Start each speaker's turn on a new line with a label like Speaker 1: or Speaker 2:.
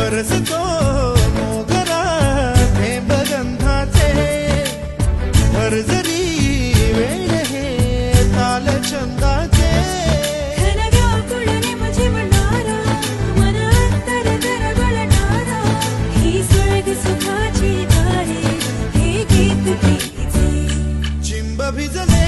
Speaker 1: बरसतो मोगरा थेंब गंधाचे भरजरी वेळ हे ताल छंदाचे
Speaker 2: सुखाची गाणी हे गीत प्रीतीचे
Speaker 1: चिंब भिजले